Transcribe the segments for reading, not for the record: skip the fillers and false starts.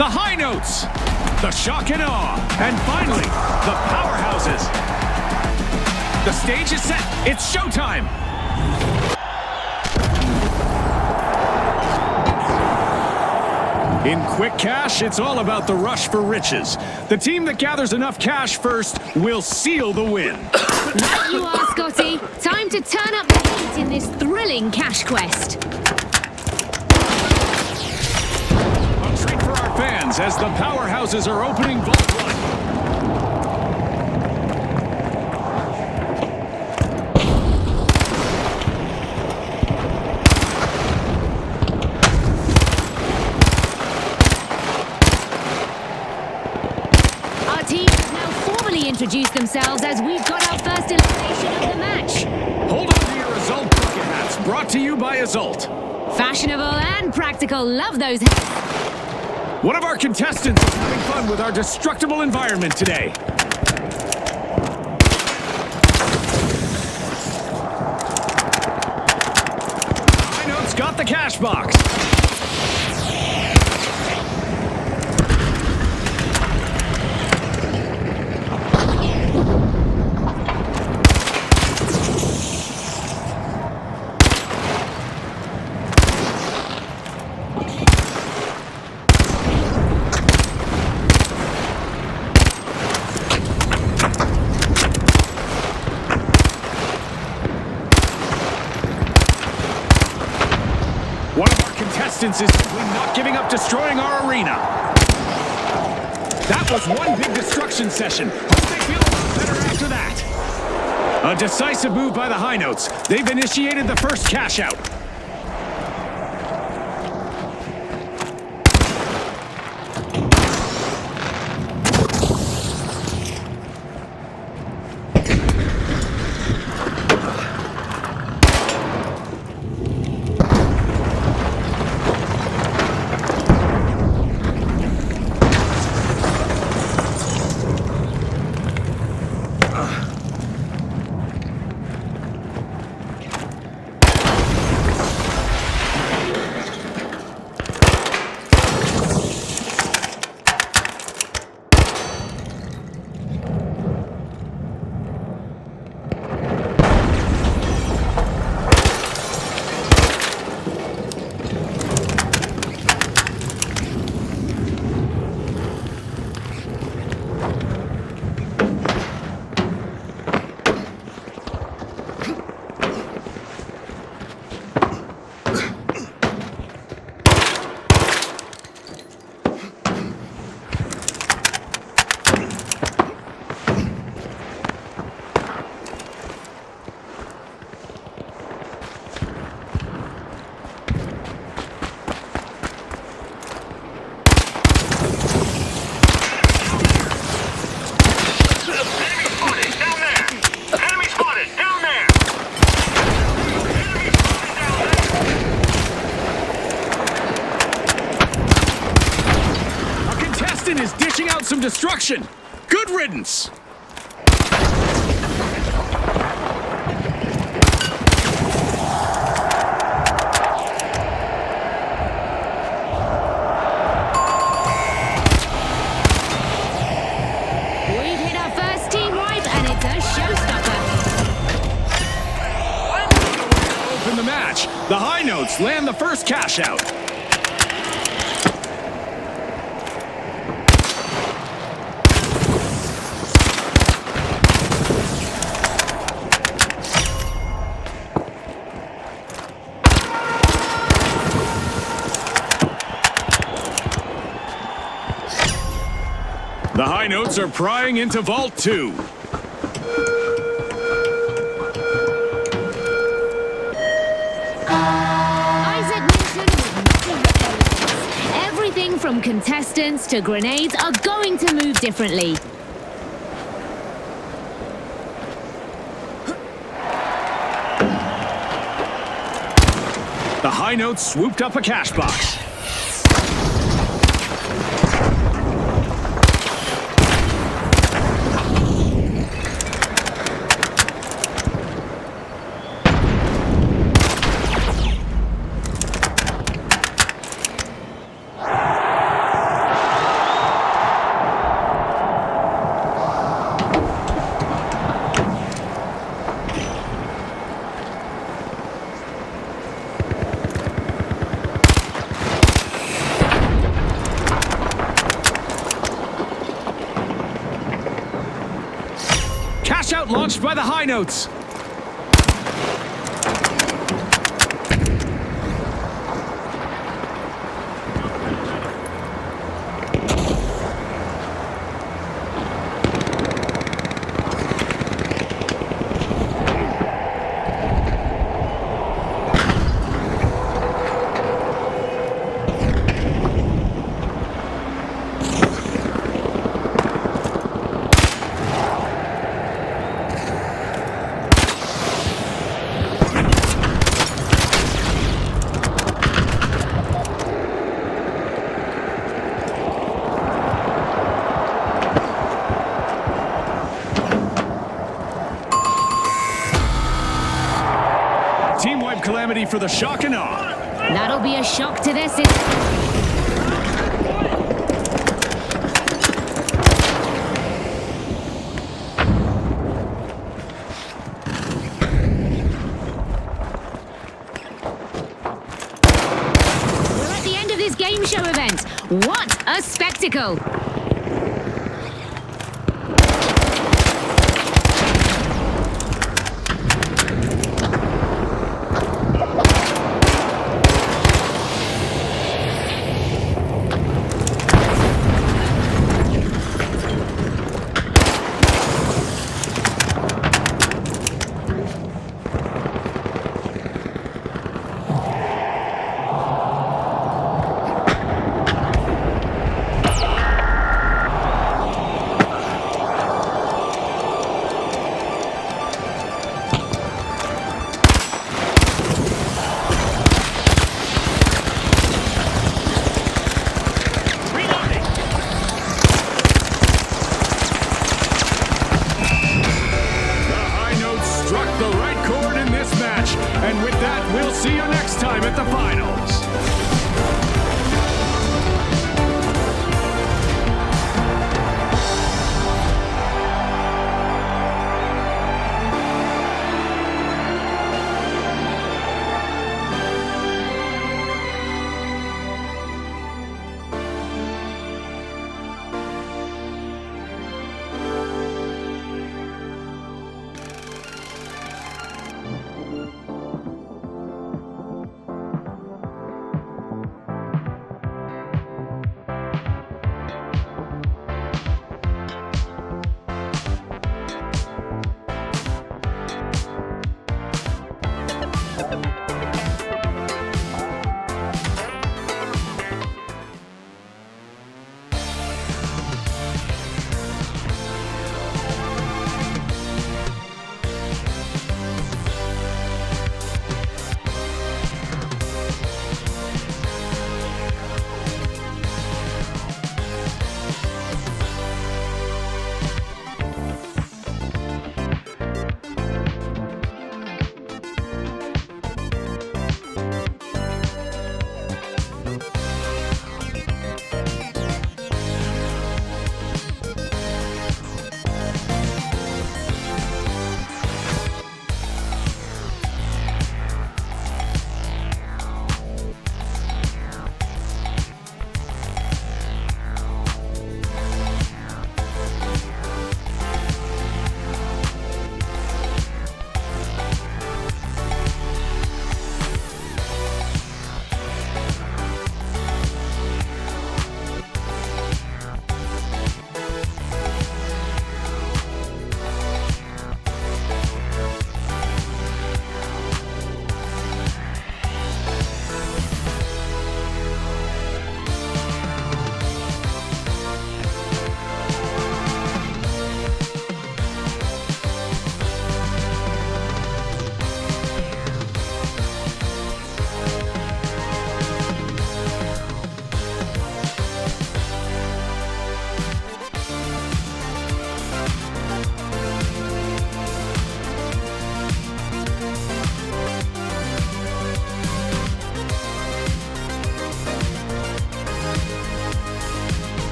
the high notes, the shock and awe, and finally, the powerhouses. The stage is set. It's showtime. In Quick Cash, it's all about the rush for riches. The team that gathers enough cash first will seal the win. Right you are, Scotty. Time to turn up the heat in this thrilling cash quest. A treat for our fans as the powerhouses are opening Vault 1. Introduce themselves as we've got our first elimination of the match. Hold on to your Azult bucket hats, brought to you by Azult. Fashionable and practical, love those hats. One of our contestants is having fun with our destructible environment today. High Notes got the cash box. Is simply not giving up destroying our arena. That was one big destruction session. Hope they feel a lot better after that. A decisive move by the High Notes. They've initiated the first cash out. Is dishing out some destruction. Good riddance. We've hit our first team wipe and it's a showstopper. Open the match. The High Notes land the first cash out. The High Notes are prying into Vault 2. Isaac Newton with massive elements. Everything from contestants to grenades are going to move differently. The High Notes swooped up a cash box. assault launched by the High Notes. Team-wide calamity for the shock and awe. That'll be a shock to their system. We're at the end of this game show event. What a spectacle! And with that, we'll see you next time at the finals.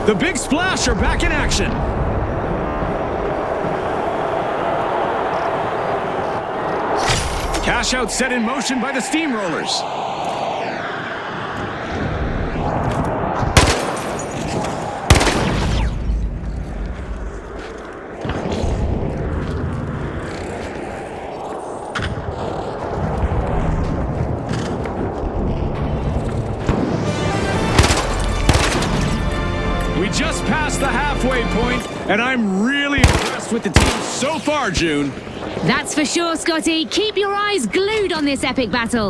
The Big Splash are back in action. Cash out set in motion by the Steamrollers. We just passed the halfway point, and I'm really impressed with the team so far, June. That's for sure, Scotty. Keep your eyes glued on this epic battle.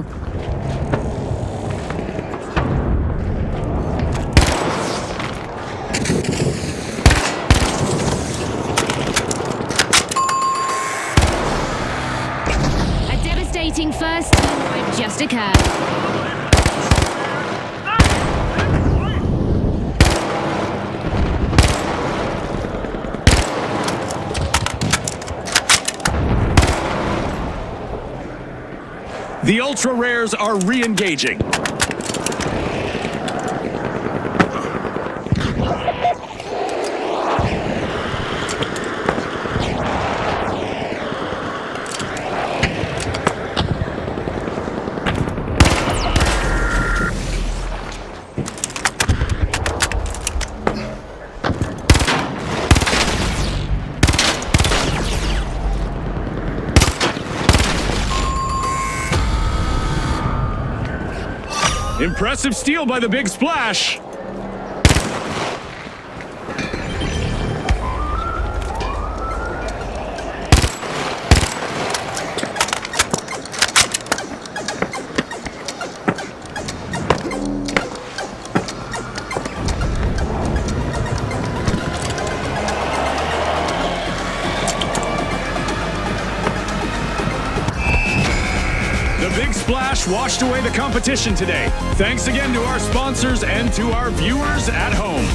A devastating first team wipe just occurred. The Ultra Rares are re-engaging. Impressive steal by the Big Splash. The Big Splash washed away the competition today. Thanks again to our sponsors and to our viewers at home.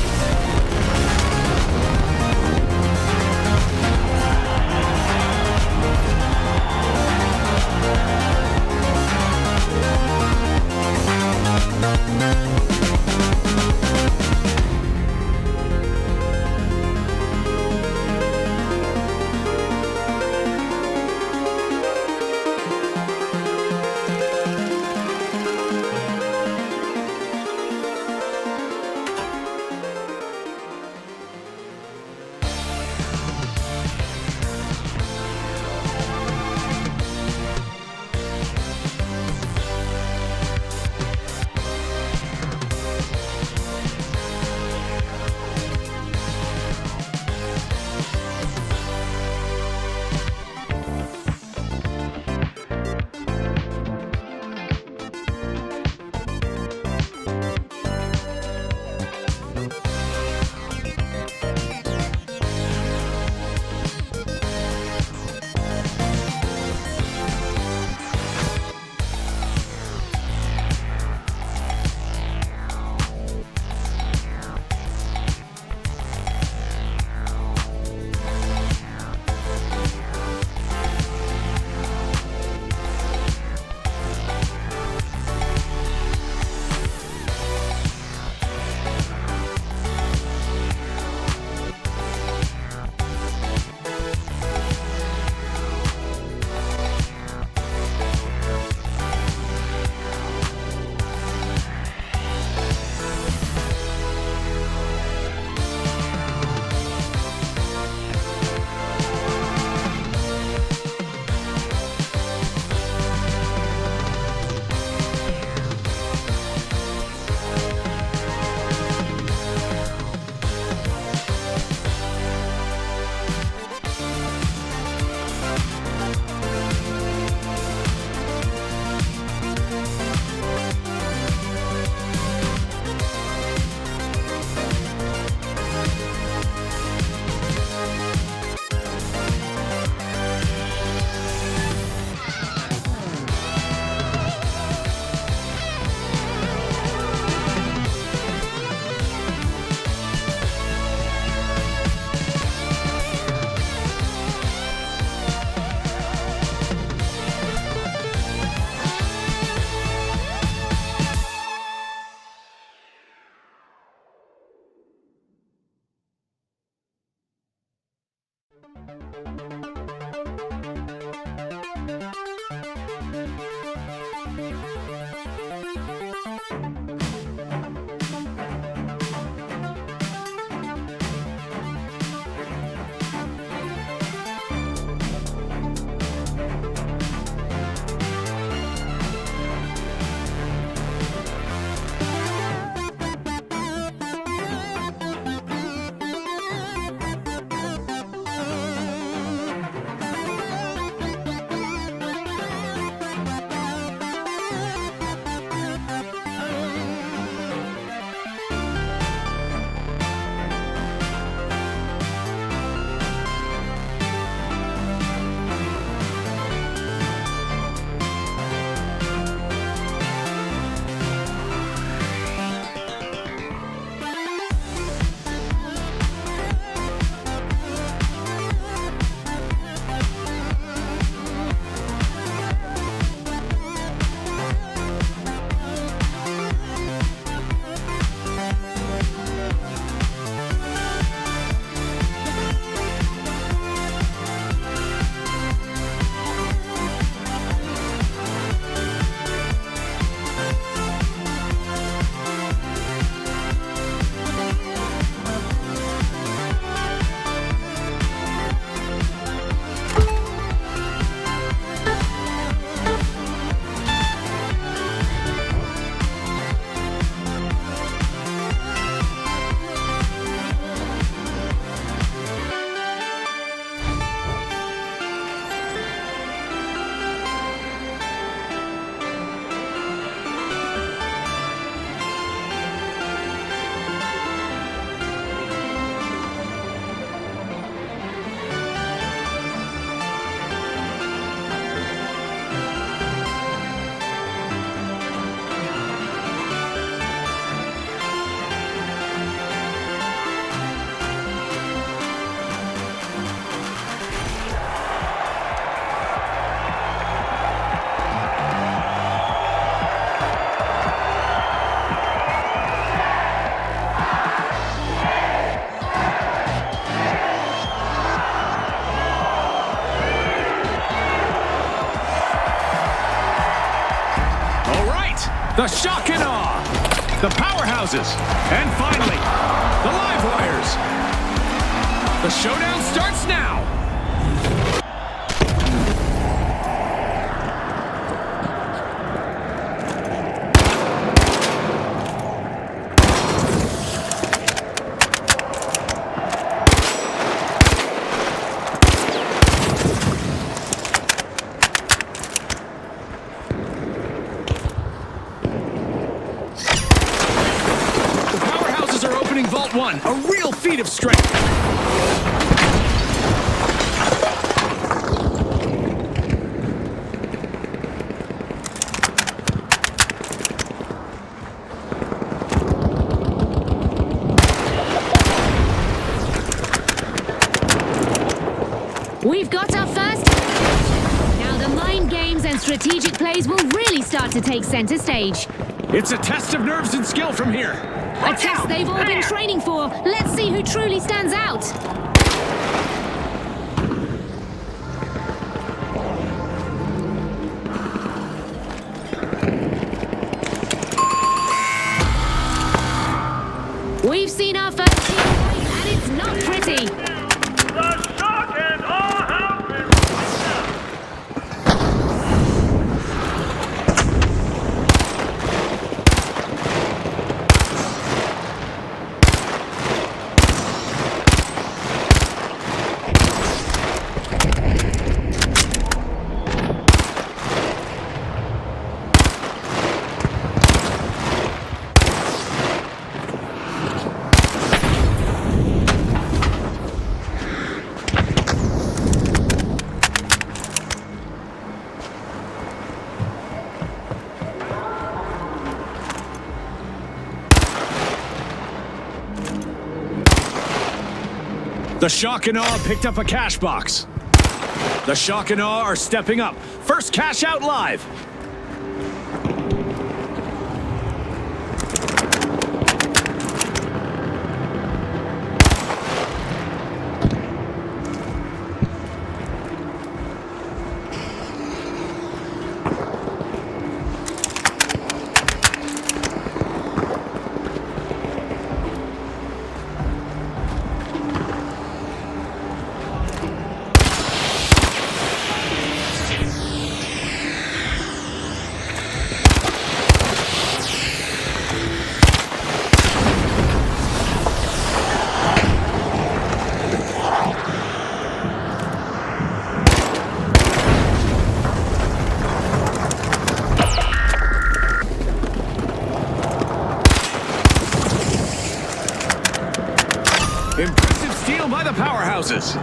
The shock and awe. The powerhouses. And finally, the live wires. The showdown starts now. Vault 1, a real feat of strength. We've got our first. Now the mind games and strategic plays will really start to take center stage. It's a test of nerves and skill from here. A test they've all been training for. Let's see who truly stands out. We've seen our first team fight, and it's not pretty. The shock and awe have been The shock and awe picked up a cash box. The shock and awe are stepping up. First cash out live. Impressive steal by the powerhouses.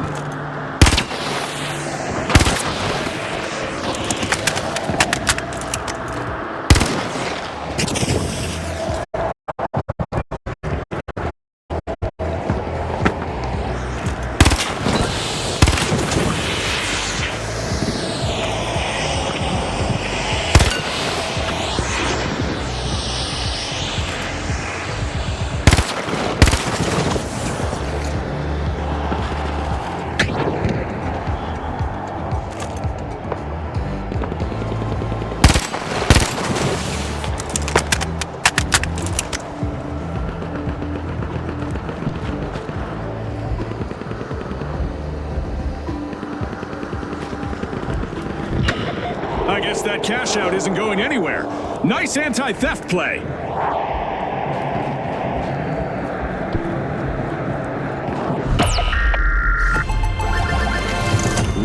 I guess that cash out isn't going anywhere. Nice anti-theft play.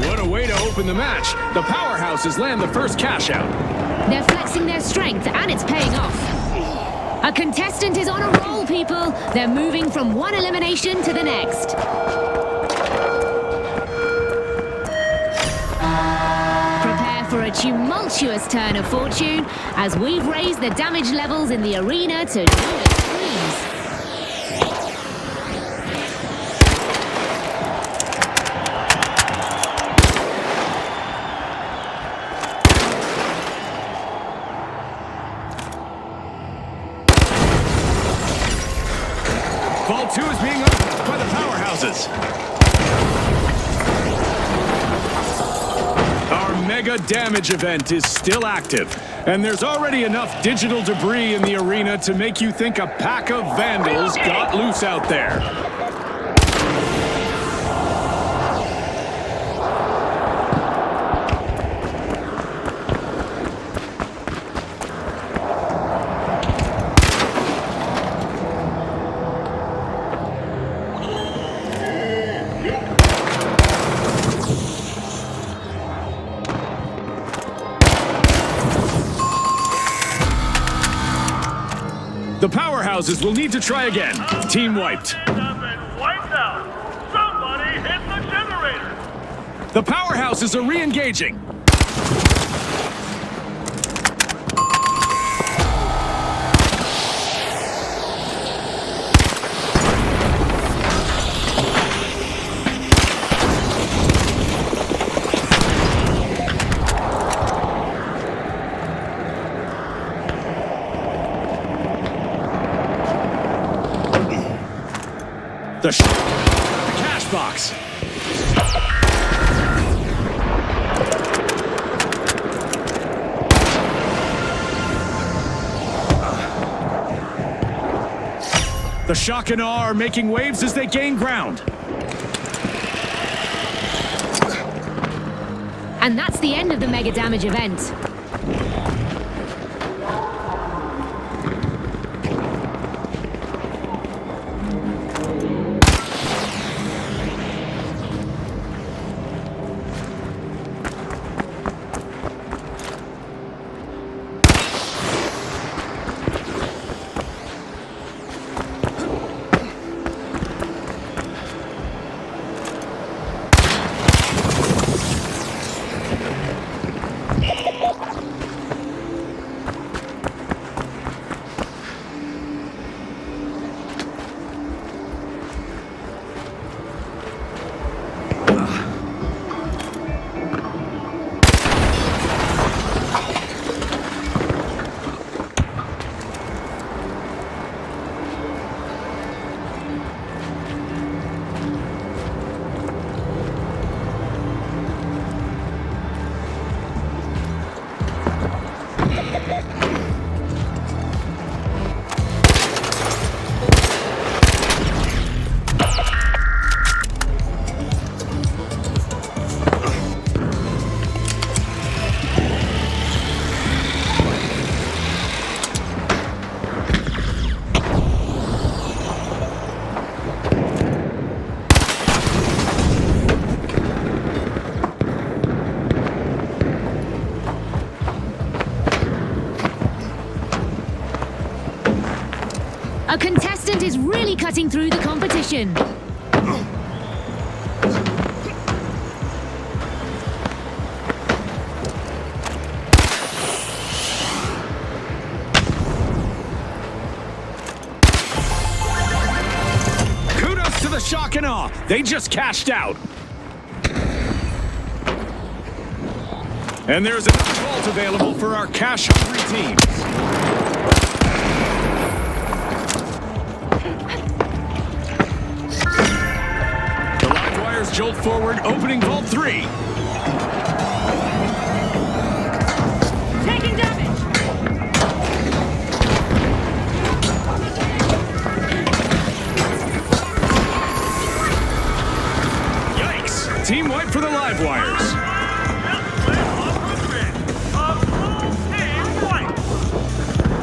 What a way to open the match. The powerhouses land the first cash out. They're flexing their strength, and it's paying off. A contestant is on a roll, people. They're moving from one elimination to the next. Prepare for a tumultuous turn of fortune as we've raised the damage levels in the arena to new extremes. Vault 2 is being opened by the powerhouses. Our mega damage event is still active, and there's already enough digital debris in the arena to make you think a pack of vandals got loose out there. The powerhouses will need to try again. Team wiped. Have been wiped out. Somebody hit the generator. The powerhouses are re-engaging. The cash box. The shock and awe are making waves as they gain ground. And that's the end of the mega damage event. A contestant is really cutting through the competition. Kudos to the shock and awe. They just cashed out. And there's a vault available for our cash-hungry teams. Jolt forward, opening Vault 3. Taking damage. Yikes! Team wipe for the live wires.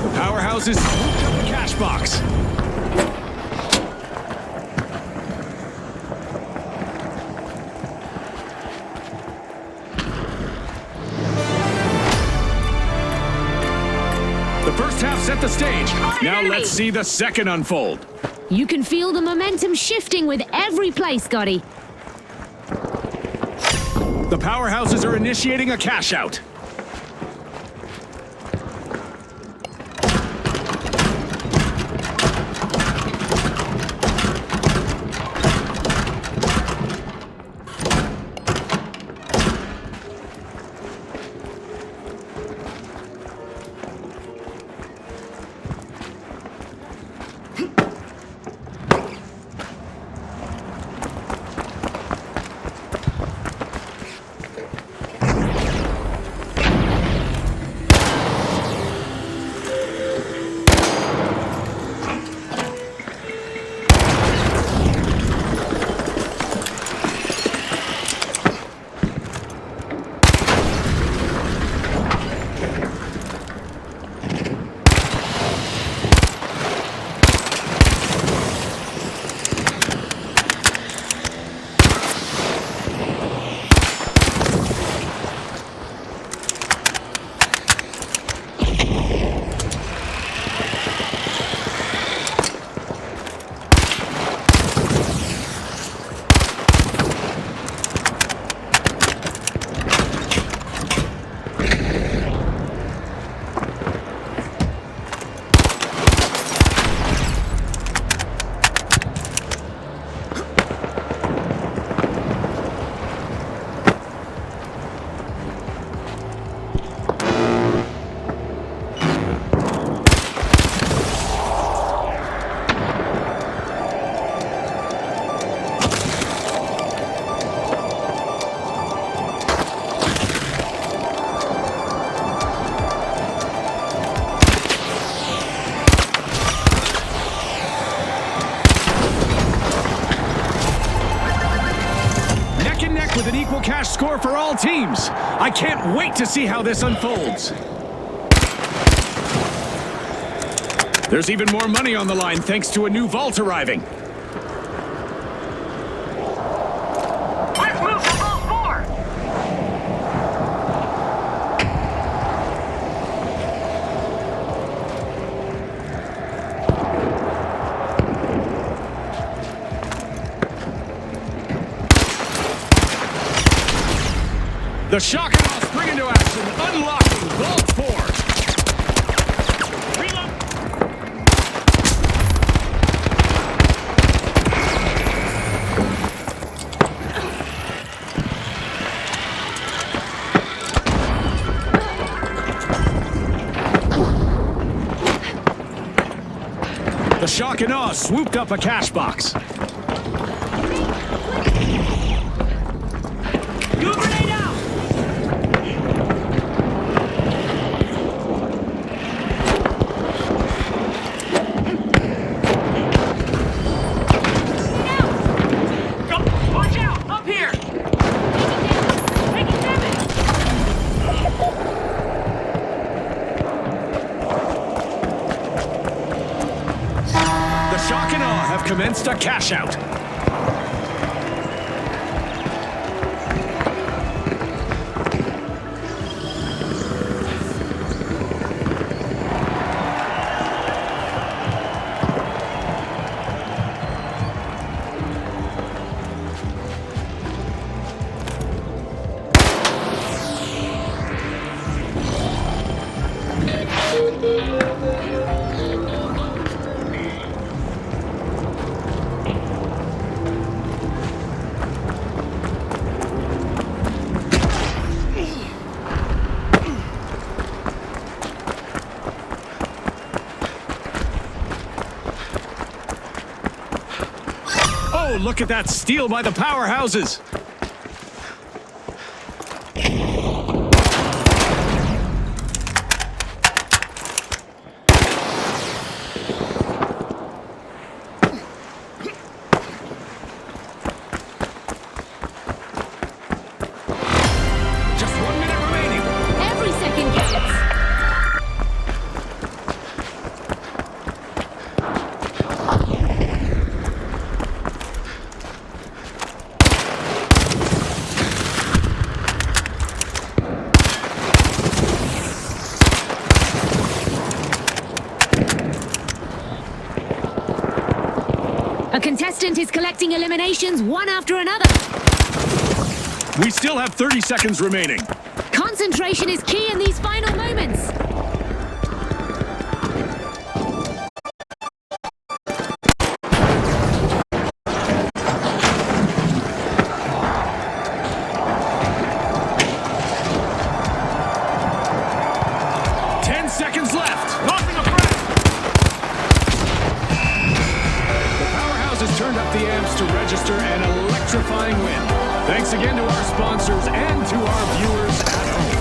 The powerhouses moved up the cash box. The first half set the stage. Now let's see the second unfold. You can feel the momentum shifting with every play, Scotty. The powerhouses are initiating a cash out. with an equal cash score for all teams. I can't wait to see how this unfolds. There's even more money on the line thanks to a new vault arriving. Let's move to Vault 4! The shock and awe spring into action, unlocking Vault 4. Reload! The shock and awe swooped up a cash box. New grenade out! Go! Watch out! Up here! Taking damage! The shock and awe have commenced a cash out. Oh, look at that steal by the powerhouses. Just 1 minute remaining. Every second counts. A contestant is collecting eliminations one after another. We still have 30 seconds remaining. Concentration is key in these final moments. Seconds left. Tossing a frag! The powerhouse has turned up the amps to register an electrifying win. Thanks again to our sponsors and to our viewers at home.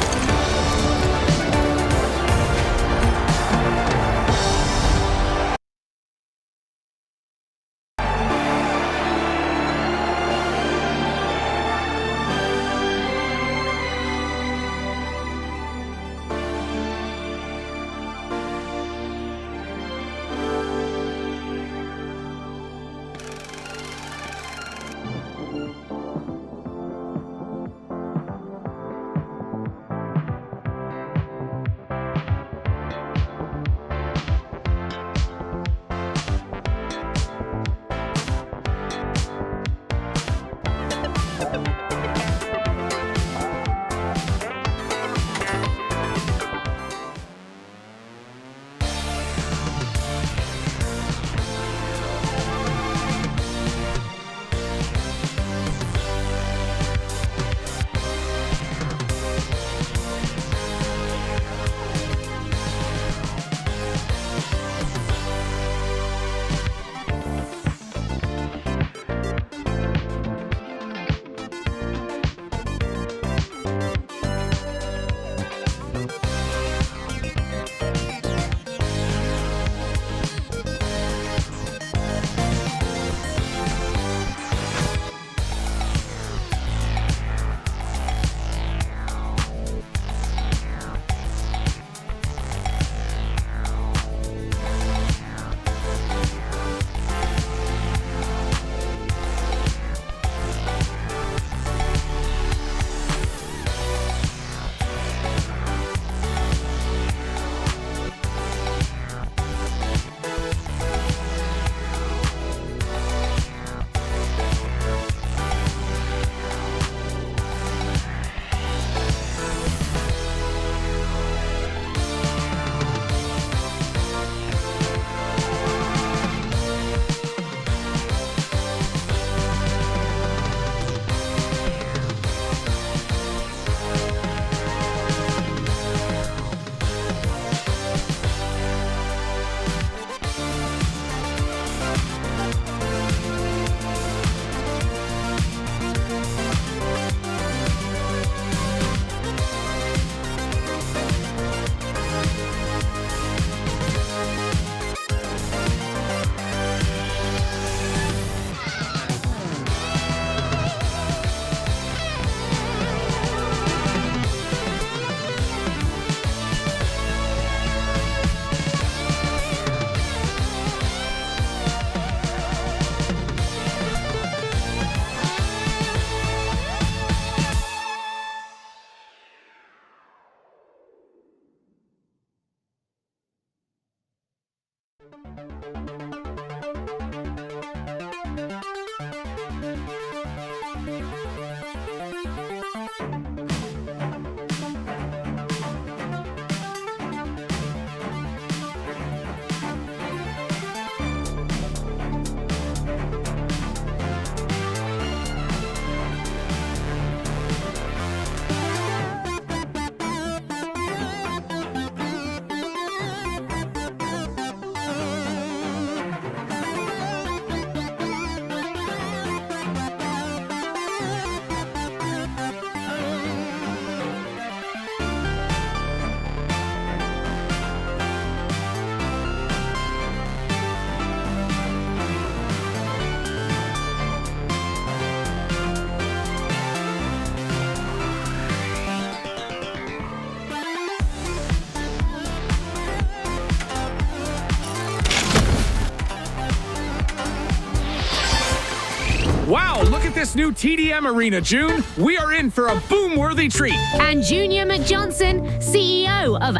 Wow, look at this new TDM arena, June. We are in for a boom-worthy treat. And Junior McJohnson, CEO of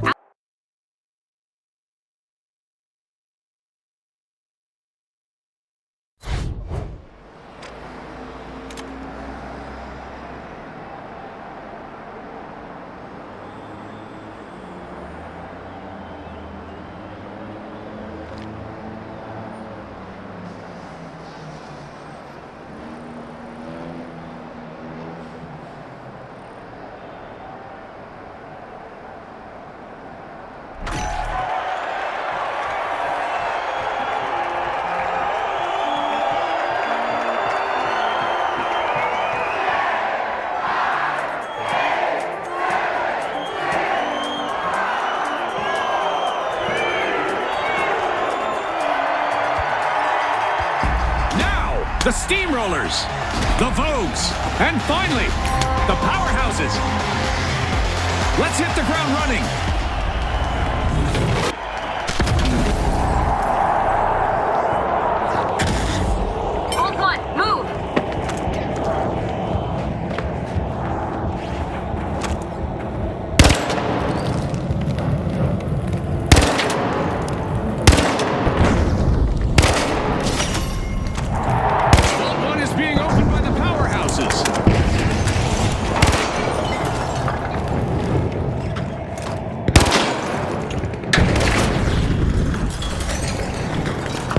The Steamrollers, the Vogues, and finally, the Powerhouses. Let's hit the ground running. Hold one, move!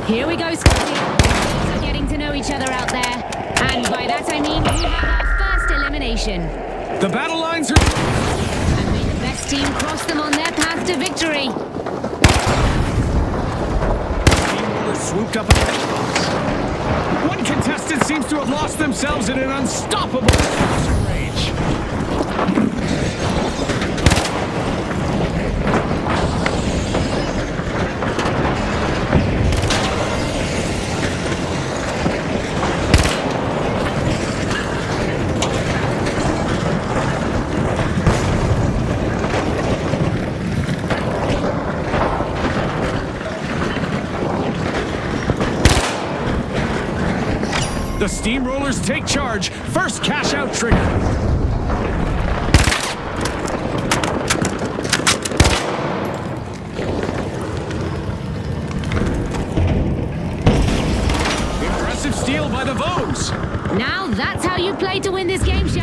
Here we go, Scotty. We're getting to know each other out there. And by that I mean we have our first elimination. The battle lines are... And may the best team cross them on their path to victory. Steamrollers swooped up on the box. One contestant seems to have lost themselves in an unstoppable rage. The Steamrollers take charge. First cash out trigger. Impressive steal by the Vogues. Now that's how you play to win this game show.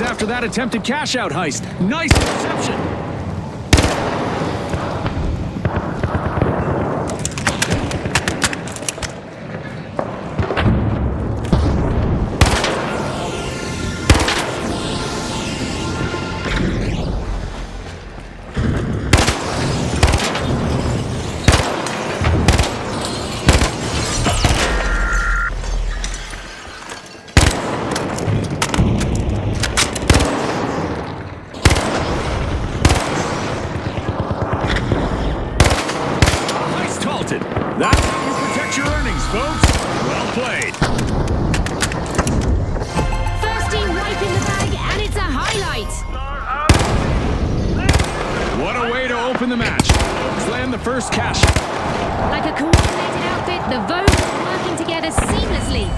After that attempted cash-out heist. Nice interception. That's how you protect your earnings, folks. Well played. First team right in the bag, and it's a highlight. What a way to open the match. Slam the first cash. Like a coordinated outfit, the Vogues are working together seamlessly.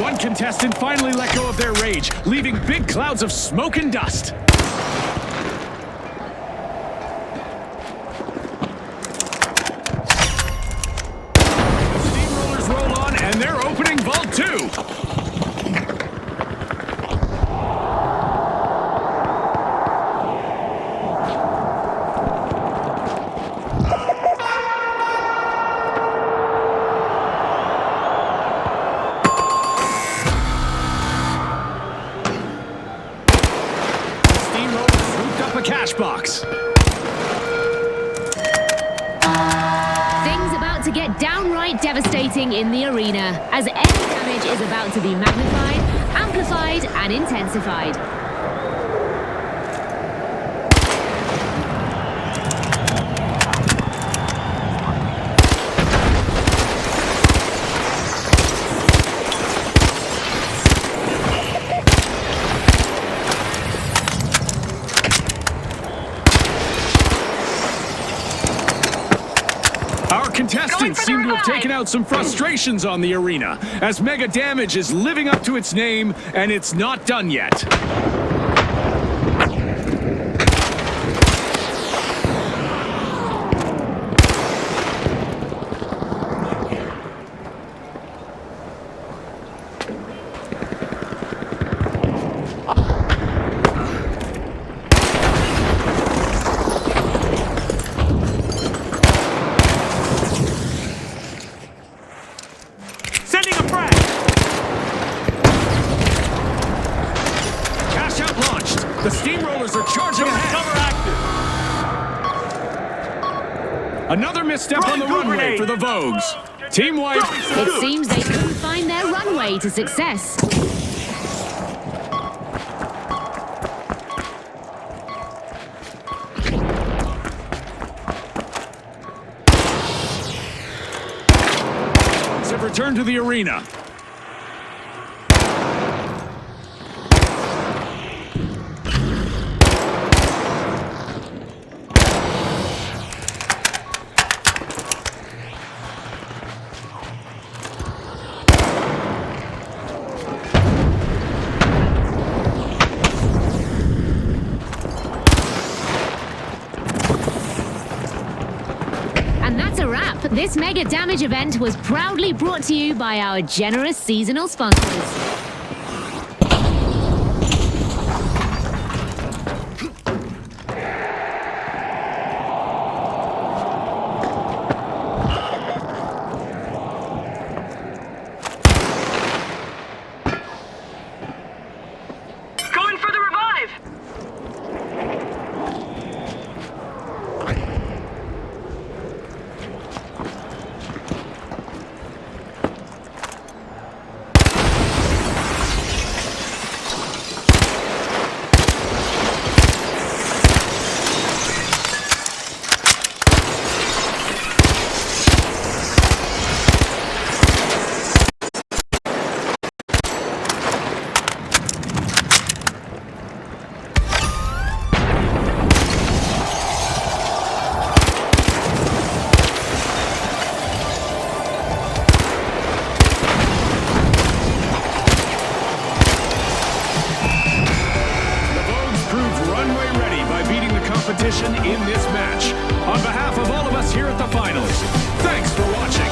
One contestant finally let go of their rage, leaving big clouds of smoke and dust. The Steamrollers roll on, and they're opening Vault 2. matchbox. Things about to get downright devastating in the arena, as any damage is about to be magnified, amplified, and intensified. Our contestants seem to have taken out some frustrations on the arena, as Mega Damage is living up to its name, and it's not done yet. Sending a frag. Cash out launched. The steamrollers are charging ahead. Cover active. Another misstep on the Throwing runway grenade. for the Vogues. Team wipe. It seems they couldn't find their runway to success. Have returned to the arena. And that's a wrap. This Mega Damage event was proudly brought to you by our generous seasonal sponsors. Going for the revive. competition in this match. On behalf of all of us here at the finals, thanks for watching.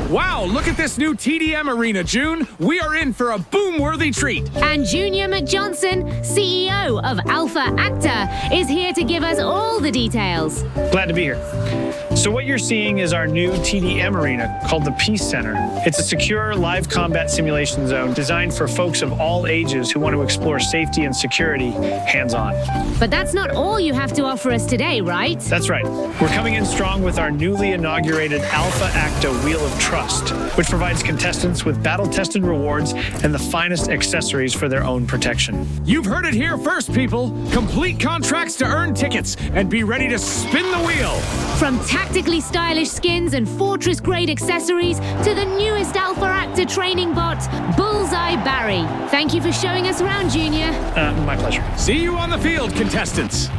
Wow, look at this new TDM arena, June. We are in for a boom-worthy treat. And Junior McJohnson, CEO of Alpha Acta, is here to give us all the details. Glad to be here. So what you're seeing is our new TDM arena called the Peace Center. It's a secure live combat simulation zone designed for folks of all ages who want to explore safety and security hands-on. But that's not all you have to offer us today, right? That's right. We're coming in strong with our newly inaugurated Alpha Acta Wheel of Trust, which provides contestants with battle-tested rewards and the finest accessories for their own protection. You've heard it here first, people. Complete contracts to earn tickets and be ready to spin the wheel. From tactically stylish skins and fortress-grade accessories to the newest Alpha Acta training bot, Bullseye Barry. Thank you for showing us around, Junior. My pleasure. See you on the field, contestants.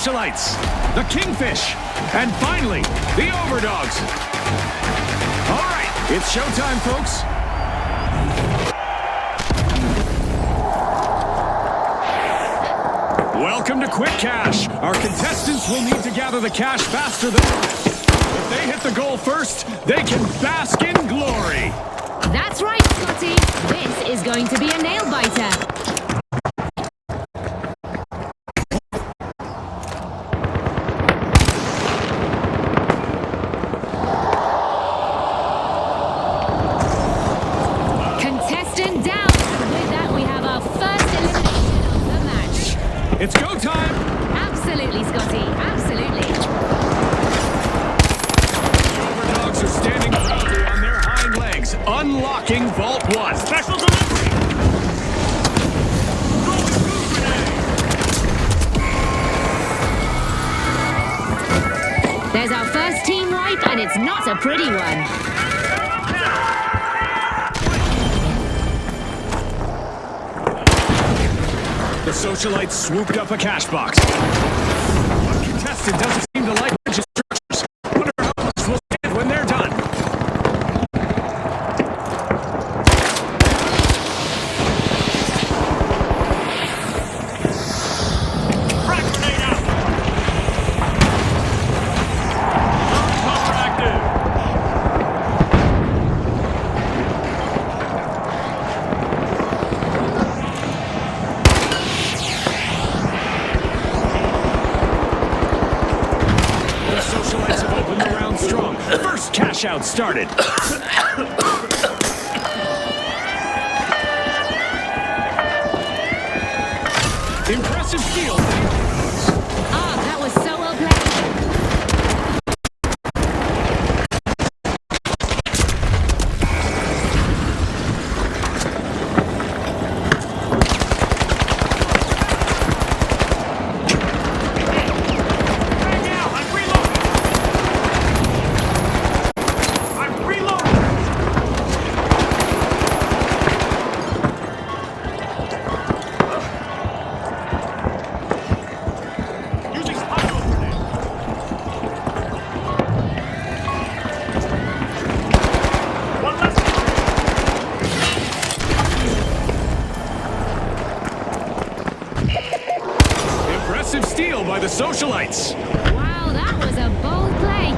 Socialites, the Kingfish, and finally, the Overdogs. All right, it's showtime, folks. Welcome to Quick Cash. Our contestants will need to gather the cash faster than the rest. If they hit the goal first, they can bask in glory. That's right, Scotty. This is going to be a nail-biter. Contestant down. With that, we have our first elimination of the match. It's go time. Absolutely, Scotty. Absolutely. The Overdogs are standing proudly on their hind legs, unlocking Vault 1. Special delivery. There's our first team wipe, and it's not a pretty one. The Socialites swooped up a cash box. One contestant doesn't seem to like rigid structures. Wonder how much will stand when they're done. Frag grenade out. Cover active. The Socialites have opened the round strong. First cash out started. Impressive steal. Ah, that was so well played. Frag out. I'm reloading. I'm reloading. Using hydro grenade. One less. Impressive steal by the Socialites. Wow, that was a bold play.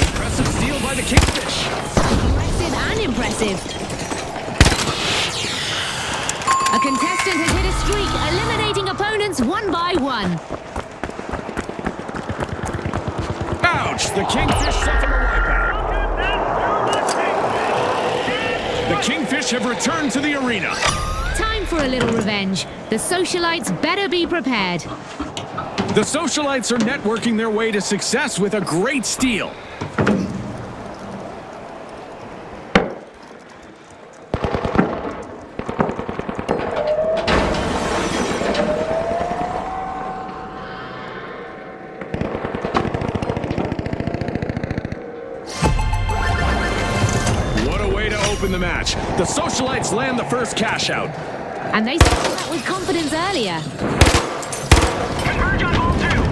Impressive steal by the Kingfish. Impressive and impressive. A contestant has hit a streak, eliminating opponents one by one. Ouch! The Kingfish suffered a wipeout. The Kingfish have returned to the arena. Time for a little revenge. The Socialites better be prepared. The Socialites are networking their way to success with a great steal. What a way to open the match. The Socialites land the first cash out. And they started that with confidence earlier. Converge on all two.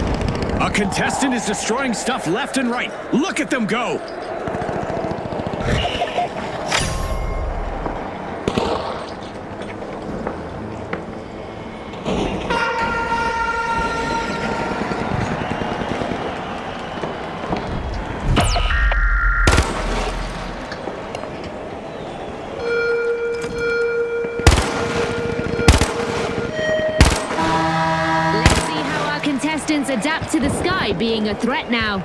A contestant is destroying stuff left and right. Look at them go. Let's see how our contestants adapt to the sky being a threat now.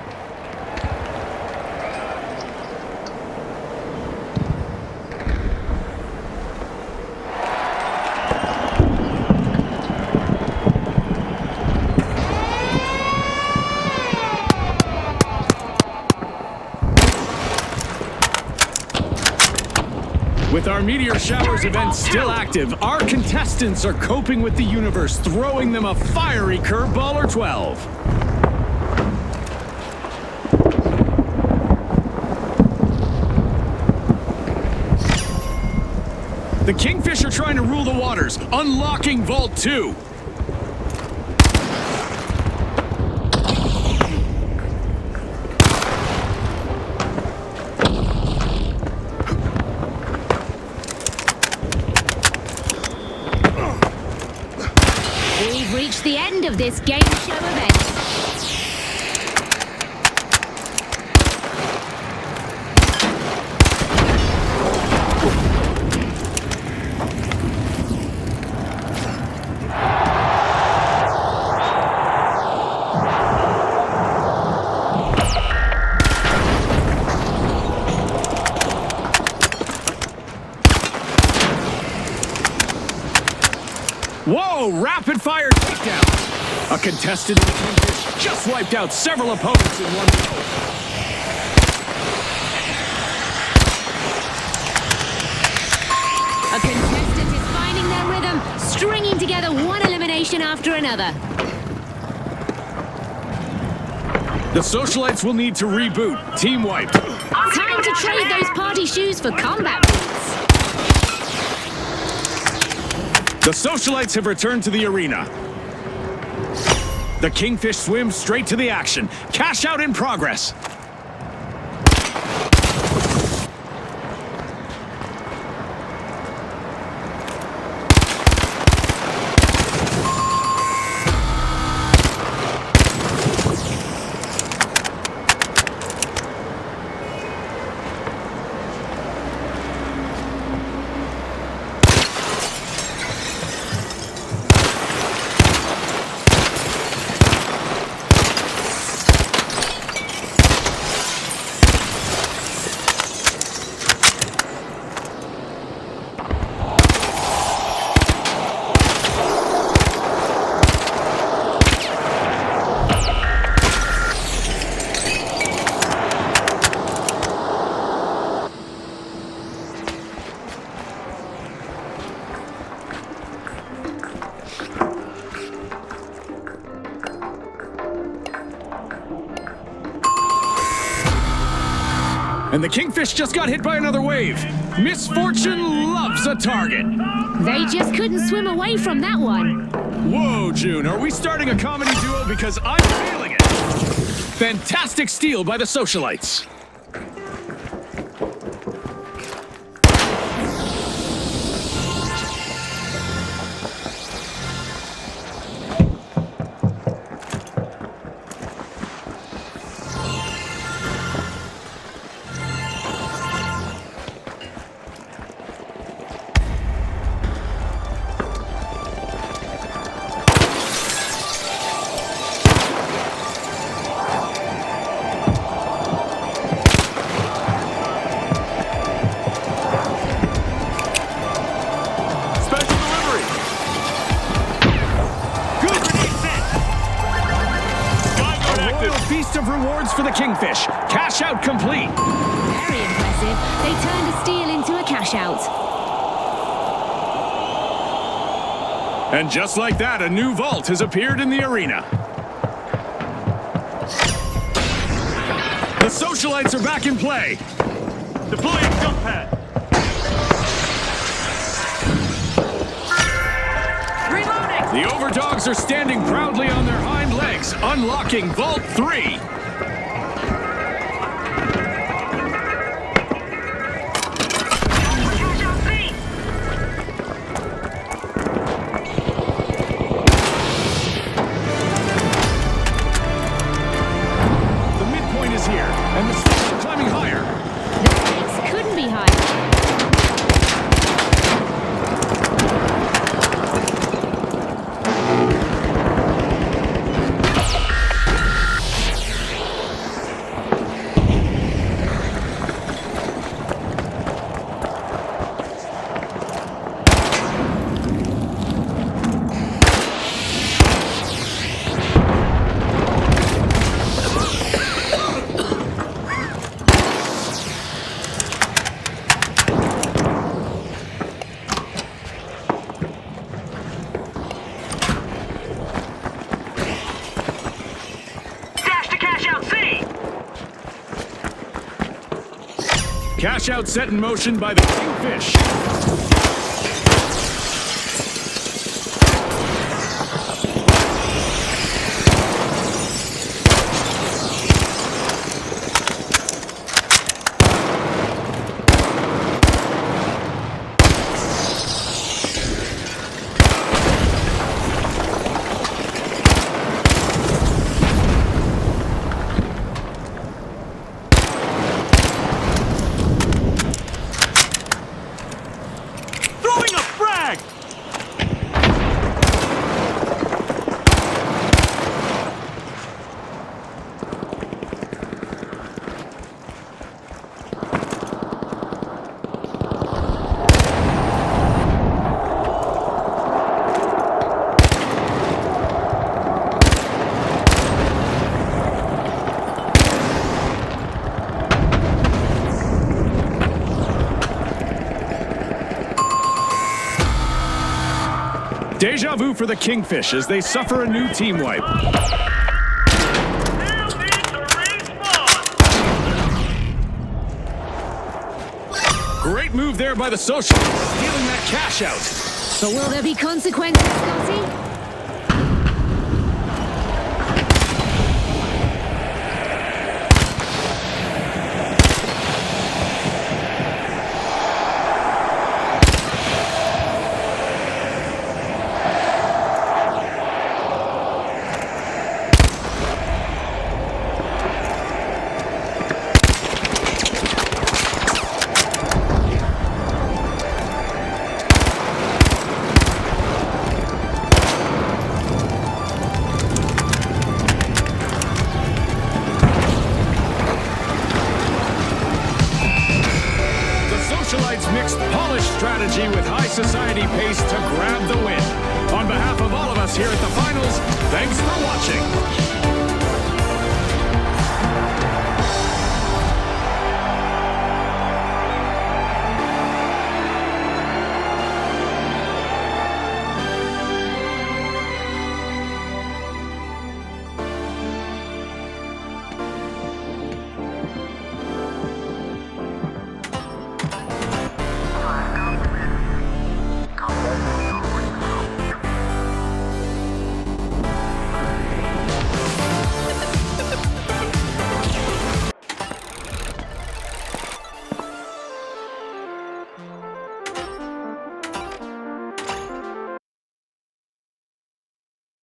With our Meteor Showers event still active, our contestants are coping with the universe, throwing them a fiery curveball or 12. The Kingfish are trying to rule the waters, unlocking Vault 2. We've reached the end of this game show event. Whoa, rapid-fire takedown! A contestant in the Kingfish just wiped out several opponents in one go. A contestant is finding their rhythm, stringing together one elimination after another. The Socialites will need to reboot. Team wiped. Time to trade those party shoes for combat boots. The Socialites have returned to the arena. The Kingfish swims straight to the action. Cash out in progress. And the Kingfish just got hit by another wave. Misfortune loves a target. They just couldn't swim away from that one. Whoa, June, are we starting a comedy duo? Because I'm feeling it. Fantastic steal by the Socialites. Feast of rewards for the Kingfish. Cash out complete. Very impressive. They turned a steal into a cash out. And just like that, a new vault has appeared in the arena. The Socialites are back in play. Deploying jump pad. The Overdogs are standing proudly on their hind legs, unlocking Vault 3. The midpoint is here, and the stakes are climbing higher. The stakes couldn't be higher. Cash out set in motion by the Kingfish. Deja vu for the Kingfish as they suffer a new team wipe. You need to respawn. Great move there by the Socialites, stealing that cash out. But will there be consequences, Scotty? Mixed polished strategy with high society pace to grab the win. On behalf of all of us here at the finals, thanks for watching.